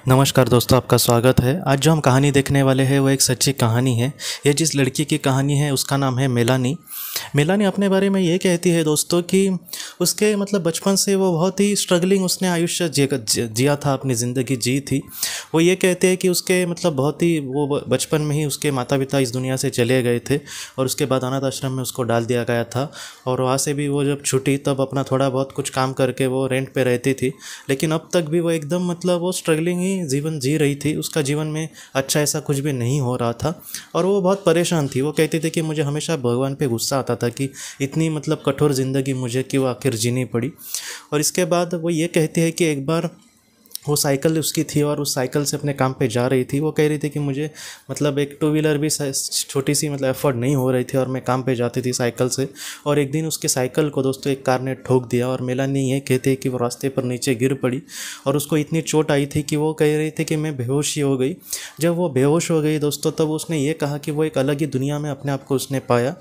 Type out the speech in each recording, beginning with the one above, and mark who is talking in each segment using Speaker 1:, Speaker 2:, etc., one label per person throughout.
Speaker 1: नमस्कार दोस्तों, आपका स्वागत है। आज जो हम कहानी देखने वाले हैं वो एक सच्ची कहानी है। ये जिस लड़की की कहानी है उसका नाम है मेलानी। मेलानी अपने बारे में ये कहती है दोस्तों कि उसके बचपन से वो बहुत ही स्ट्रगलिंग उसने आयुष्य जिया था, अपनी ज़िंदगी जी थी। वो ये कहते हैं कि उसके बहुत ही वो बचपन में ही उसके माता पिता इस दुनिया से चले गए थे और उसके बाद अनाथ आश्रम में उसको डाल दिया गया था। और वहाँ से भी वो जब छूटी तब अपना थोड़ा बहुत कुछ काम करके वो रेंट पे रहती थी। लेकिन अब तक भी वो एकदम वो स्ट्रगलिंग ही जीवन जी रही थी। उसका जीवन में अच्छा ऐसा कुछ भी नहीं हो रहा था और वो बहुत परेशान थी। वो कहती थी कि मुझे हमेशा भगवान पे गुस्सा आता था कि इतनी कठोर ज़िंदगी मुझे क्यों आखिर जीनी पड़ी। और इसके बाद वो ये कहती है कि एक बार वो साइकिल उसकी थी और उस साइकिल से अपने काम पे जा रही थी। वो कह रही थी कि मुझे एक टू व्हीलर भी छोटी सी अफोर्ड नहीं हो रही थी और मैं काम पे जाती थी साइकिल से। और एक दिन उसके साइकिल को दोस्तों एक कार ने ठोक दिया और मेलानी ये कहती है कि वो रास्ते पर नीचे गिर पड़ी और उसको इतनी चोट आई थी कि वो कह रही थी कि मैं बेहोश ही हो गई। जब वो बेहोश हो गई दोस्तों तब उसने ये कहा कि वो एक अलग ही दुनिया में अपने आप को उसने पाया।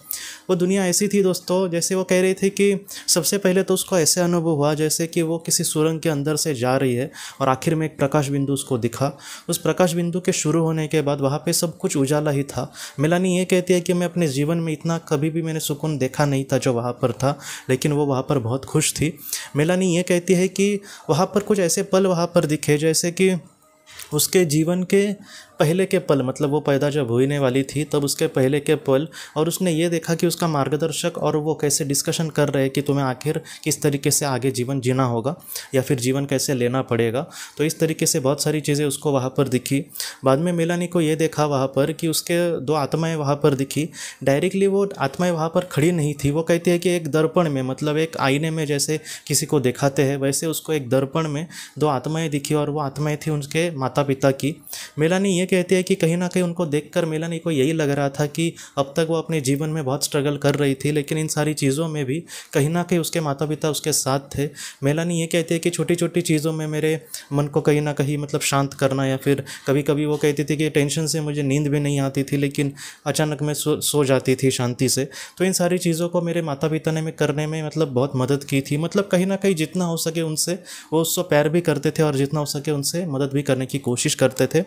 Speaker 1: वो दुनिया ऐसी थी दोस्तों, जैसे वो कह रही थी कि सबसे पहले तो उसको ऐसे अनुभव हुआ जैसे कि वो किसी सुरंग के अंदर से जा रही है और आखिर में एक प्रकाश बिंदु उसको दिखा। उस प्रकाश बिंदु के शुरू होने के बाद वहाँ पे सब कुछ उजाला ही था। मेलानी ये कहती है कि मैं अपने जीवन में इतना कभी भी मैंने सुकून देखा नहीं था जो वहाँ पर था, लेकिन वो वहाँ पर बहुत खुश थी। मेलानी ये कहती है कि वहाँ पर कुछ ऐसे पल वहाँ पर दिखे जैसे कि उसके जीवन के पहले के पल, वो पैदा जब होने वाली थी तब उसके पहले के पल। और उसने ये देखा कि उसका मार्गदर्शक और वो कैसे डिस्कशन कर रहे हैं कि तुम्हें आखिर किस तरीके से आगे जीवन जीना होगा या फिर जीवन कैसे लेना पड़ेगा। तो इस तरीके से बहुत सारी चीज़ें उसको वहाँ पर दिखी। बाद में मेलानी को ये देखा वहाँ पर कि उसके दो आत्माएँ वहाँ पर दिखी। डायरेक्टली वो आत्माएँ वहाँ पर खड़ी नहीं थी। वो कहती है कि एक दर्पण में, एक आईने में जैसे किसी को दिखाते हैं वैसे उसको एक दर्पण में दो आत्माएँ दिखी और वो आत्माएँ थी उनके माता पिता की। मेलानी ये कहती है कि कहीं ना कहीं उनको देखकर मेलानी को यही लग रहा था कि अब तक वो अपने जीवन में बहुत स्ट्रगल कर रही थी, लेकिन इन सारी चीज़ों में भी कहीं ना कहीं उसके माता पिता उसके साथ थे। मेलानी ये कहती है कि छोटी छोटी चीज़ों में मेरे मन को कहीं ना कहीं शांत करना, या फिर कभी कभी वो कहती थी कि टेंशन से मुझे नींद भी नहीं आती थी लेकिन अचानक मैं सो जाती थी शांति से। तो इन सारी चीज़ों को मेरे माता पिता ने करने में बहुत मदद की थी। कहीं ना कहीं जितना हो सके उनसे वो उसको प्यार भी करते थे और जितना हो सके उनसे मदद भी करने की कोशिश करते थे।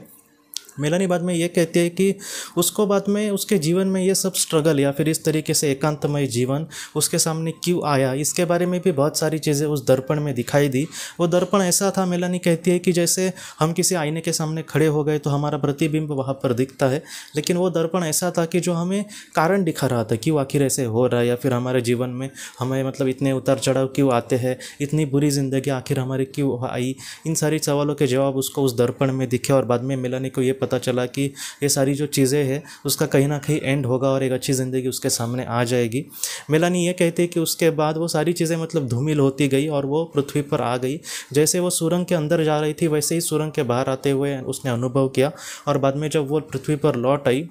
Speaker 1: मेलानी बाद में ये कहती है कि उसको बाद में उसके जीवन में ये सब स्ट्रगल या फिर इस तरीके से एकांतमय जीवन उसके सामने क्यों आया, इसके बारे में भी बहुत सारी चीज़ें उस दर्पण में दिखाई दी। वो दर्पण ऐसा था, मेलानी कहती है कि जैसे हम किसी आईने के सामने खड़े हो गए तो हमारा प्रतिबिंब वहाँ पर दिखता है, लेकिन वो दर्पण ऐसा था कि जो हमें कारण दिखा रहा था क्यों आखिर ऐसे हो रहा है, या फिर हमारे जीवन में हमें इतने उतार चढ़ाव क्यों आते हैं, इतनी बुरी ज़िंदगी आखिर हमारी क्यों आई। इन सारी सवालों के जवाब उसको उस दर्पण में दिखे और बाद में मेलानी को ये पता चला कि ये सारी जो चीज़ें हैं उसका कहीं ना कहीं एंड होगा और एक अच्छी ज़िंदगी उसके सामने आ जाएगी। मेलानी ये कहती है कि उसके बाद वो सारी चीज़ें धूमिल होती गई और वो पृथ्वी पर आ गई। जैसे वो सुरंग के अंदर जा रही थी वैसे ही सुरंग के बाहर आते हुए उसने अनुभव किया। और बाद में जब वो पृथ्वी पर लौट आई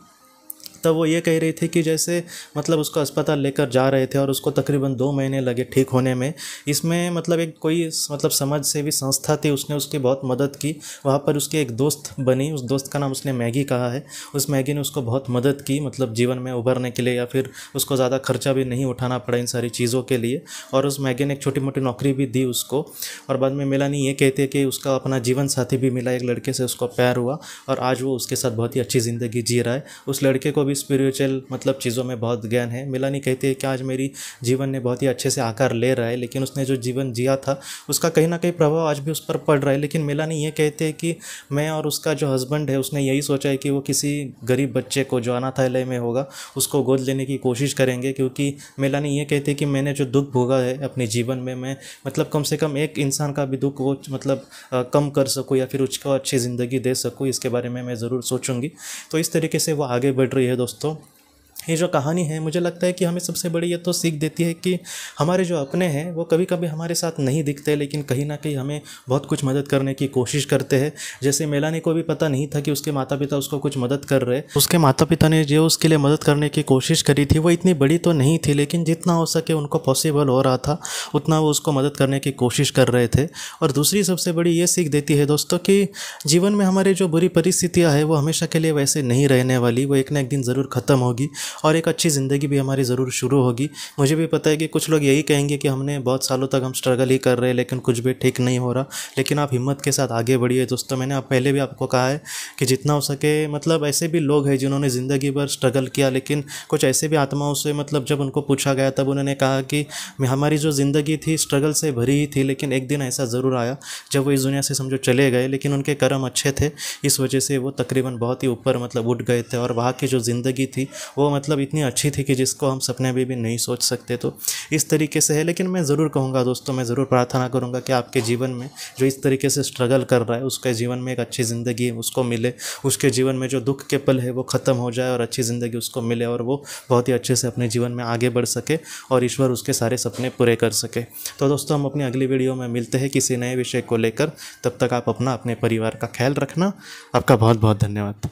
Speaker 1: तब वो ये कह रही थी कि जैसे उसको अस्पताल लेकर जा रहे थे और उसको तकरीबन 2 महीने लगे ठीक होने में। इसमें एक कोई समाज सेवी संस्था थी, उसने उसकी बहुत मदद की। वहाँ पर उसकी एक दोस्त बनी, उस दोस्त का नाम उसने मैगी कहा है। उस मैगी ने उसको बहुत मदद की जीवन में उभरने के लिए, या फिर उसको ज़्यादा खर्चा भी नहीं उठाना पड़ा इन सारी चीज़ों के लिए। और उस मैगी ने एक छोटी मोटी नौकरी भी दी उसको। और बाद में मेलानी ये कहती है कि उसका अपना जीवन साथी भी मिला, एक लड़के से उसको प्यार हुआ और आज वो उसके साथ बहुत ही अच्छी ज़िंदगी जी रहा है। उस लड़के को भी स्पिरिचुअल चीज़ों में बहुत ज्ञान है। मेलानी कहती है कि आज मेरी जीवन ने बहुत ही अच्छे से आकार ले रहा है, लेकिन उसने जो जीवन जिया था उसका कहीं ना कहीं प्रभाव आज भी उस पर पड़ रहा है। लेकिन मेलानी ये कहते हैं कि मैं और उसका जो हस्बैंड है उसने यही सोचा है कि वो किसी गरीब बच्चे को जो अनाथालय में होगा उसको गोद लेने की कोशिश करेंगे, क्योंकि मेलानी ये कहती है कि मैंने जो दुख भोगा है अपने जीवन में, मैं कम से कम एक इंसान का भी दुख वो कम कर सकूँ या फिर उसको अच्छी ज़िंदगी दे सकूँ, इसके बारे में मैं ज़रूर सोचूंगी। तो इस तरीके से वो आगे बढ़ रही है दोस्तों। ये जो कहानी है मुझे लगता है कि हमें सबसे बड़ी ये तो सीख देती है कि हमारे जो अपने हैं वो कभी कभी हमारे साथ नहीं दिखते, लेकिन कहीं ना कहीं हमें बहुत कुछ मदद करने की कोशिश करते हैं। जैसे मेलानी को भी पता नहीं था कि उसके माता पिता उसको कुछ मदद कर रहे। उसके माता पिता ने जो उसके लिए मदद करने की कोशिश करी थी वो इतनी बड़ी तो नहीं थी, लेकिन जितना हो सके उनको पॉसिबल हो रहा था उतना वो उसको मदद करने की कोशिश कर रहे थे। और दूसरी सबसे बड़ी ये सीख देती है दोस्तों कि जीवन में हमारे जो बुरी परिस्थितियाँ हैं वो हमेशा के लिए वैसे नहीं रहने वाली, वो एक ना एक दिन ज़रूर ख़त्म होगी। और एक अच्छी ज़िंदगी भी हमारी ज़रूर शुरू होगी। मुझे भी पता है कि कुछ लोग यही कहेंगे कि हमने बहुत सालों तक हम स्ट्रगल ही कर रहे हैं लेकिन कुछ भी ठीक नहीं हो रहा, लेकिन आप हिम्मत के साथ आगे बढ़िए दोस्तों। मैंने पहले भी आपको कहा है कि जितना हो सके मतलब ऐसे भी लोग हैं जिन्होंने ज़िंदगी भर स्ट्रगल किया, लेकिन कुछ ऐसे भी आत्माओं से मतलब जब उनको पूछा गया तब उन्होंने कहा कि हमारी जो ज़िंदगी थी स्ट्रगल से भरी ही थी, लेकिन एक दिन ऐसा ज़रूर आया जब वो इस दुनिया से समझो चले गए, लेकिन उनके कर्म अच्छे थे, इस वजह से वो तकरीबन बहुत ही ऊपर मतलब उठ गए थे। और वहाँ की जो ज़िंदगी थी वो मतलब इतनी अच्छी थी कि जिसको हम सपने में भी नहीं सोच सकते। तो इस तरीके से है। लेकिन मैं ज़रूर कहूँगा दोस्तों, मैं ज़रूर प्रार्थना करूँगा कि आपके जीवन में जो इस तरीके से स्ट्रगल कर रहा है उसके जीवन में एक अच्छी ज़िंदगी उसको मिले, उसके जीवन में जो दुख के पल है वो ख़त्म हो जाए और अच्छी ज़िंदगी उसको मिले और वो बहुत ही अच्छे से अपने जीवन में आगे बढ़ सके और ईश्वर उसके सारे सपने पूरे कर सके। तो दोस्तों हम अपनी अगली वीडियो में मिलते हैं किसी नए विषय को लेकर। तब तक आप अपना अपने परिवार का ख्याल रखना। आपका बहुत बहुत धन्यवाद।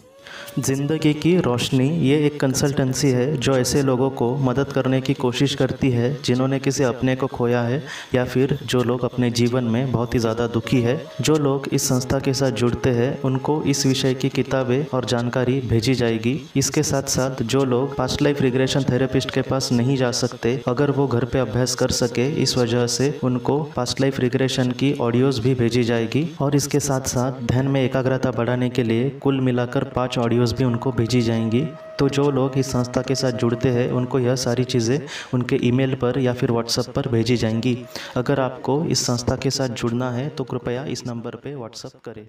Speaker 1: ज़िंदगी की रोशनी ये एक कंसल्टेंसी है जो ऐसे लोगों को मदद करने की कोशिश करती है जिन्होंने किसी अपने को खोया है या फिर जो लोग अपने जीवन में बहुत ही ज़्यादा दुखी है। जो लोग इस संस्था के साथ जुड़ते हैं उनको इस विषय की किताबें और जानकारी भेजी जाएगी। इसके साथ साथ जो लोग पास्ट लाइफ रिग्रेशन थेरेपिस्ट के पास नहीं जा सकते, अगर वो घर पे अभ्यास कर सके, इस वजह से उनको पास्ट लाइफ रिग्रेशन की ऑडियोज़ भी भेजी जाएगी। और इसके साथ साथ ध्यान में एकाग्रता बढ़ाने के लिए कुल मिलाकर 5 ऑडियोज़ भी उनको भेजी जाएंगी। तो जो लोग इस संस्था के साथ जुड़ते हैं उनको यह सारी चीज़ें उनके ईमेल पर या फिर व्हाट्सएप पर भेजी जाएंगी। अगर आपको इस संस्था के साथ जुड़ना है तो कृपया इस नंबर पे व्हाट्सएप करें।